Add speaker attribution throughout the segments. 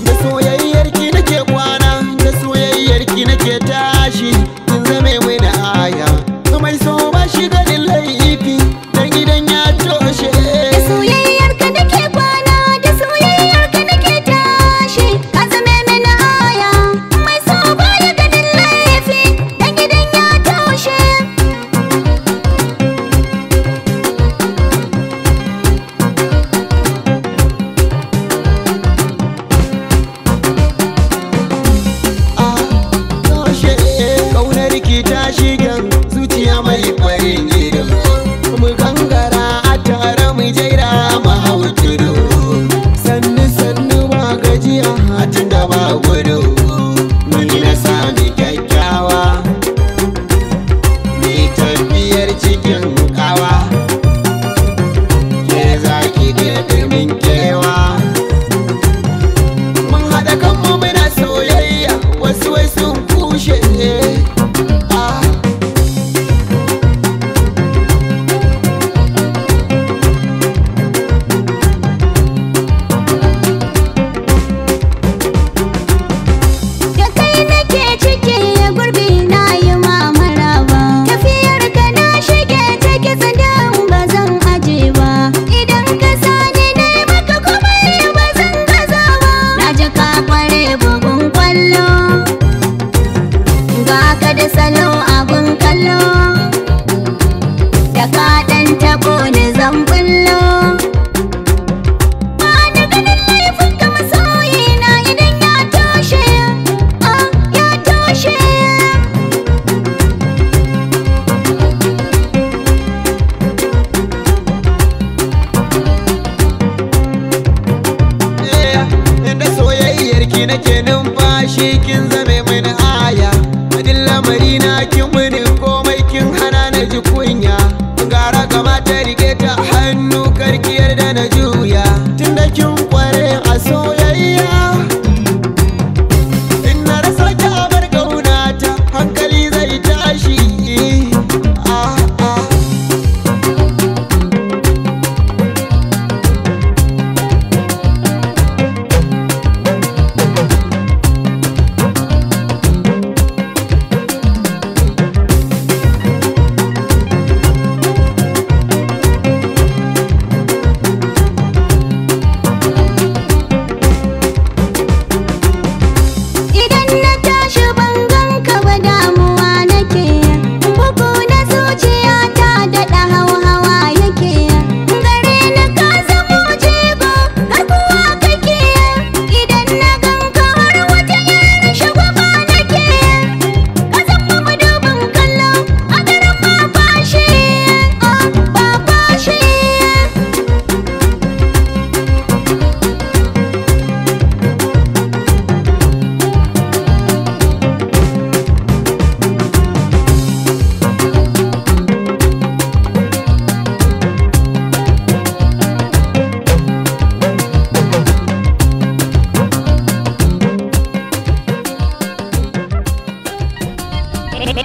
Speaker 1: Da soyayyarki nake kwana, da soyayyarki nake tashi, kin zame mai da aya. Mai so ba shi ganin laifi, dan gidan ya toshe.
Speaker 2: Da soyayyarka nake kwana, da soyayyarka nake tashi, ka zame mai da aya. Mai so ba ya ganin laifi, dan gidan ya toshe.
Speaker 1: Ta shigen zuciya mai farin ido, mu gangara a tare mu jaira mu hau tudu. Sannu sannu ba gajiya tun da ba gudu, ni na sami kyakkyawa mai tafiyar cikin kawa. Ke za ki ɗebe min kewa, mun haɗa kanmu muna soyayya, wasu wai sun kushe. Da salo abun kallo, da kaɗan taɓo da zambullo. Ba da ganin laifin ka masoyi na idan ya toshe, ya toshe. Da soyayyarki nake numfashi, kin zame mini aya. Lamari na kin mini komai, kin hana na ji kunya. Gara kamata rike ta hannu, karki yarda na juya. Tunda kin kware a soyayya, in na rasa ki a bar ƙaunata, hankali zai tashi.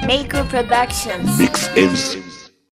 Speaker 3: Maker Productions.
Speaker 4: Mix MC.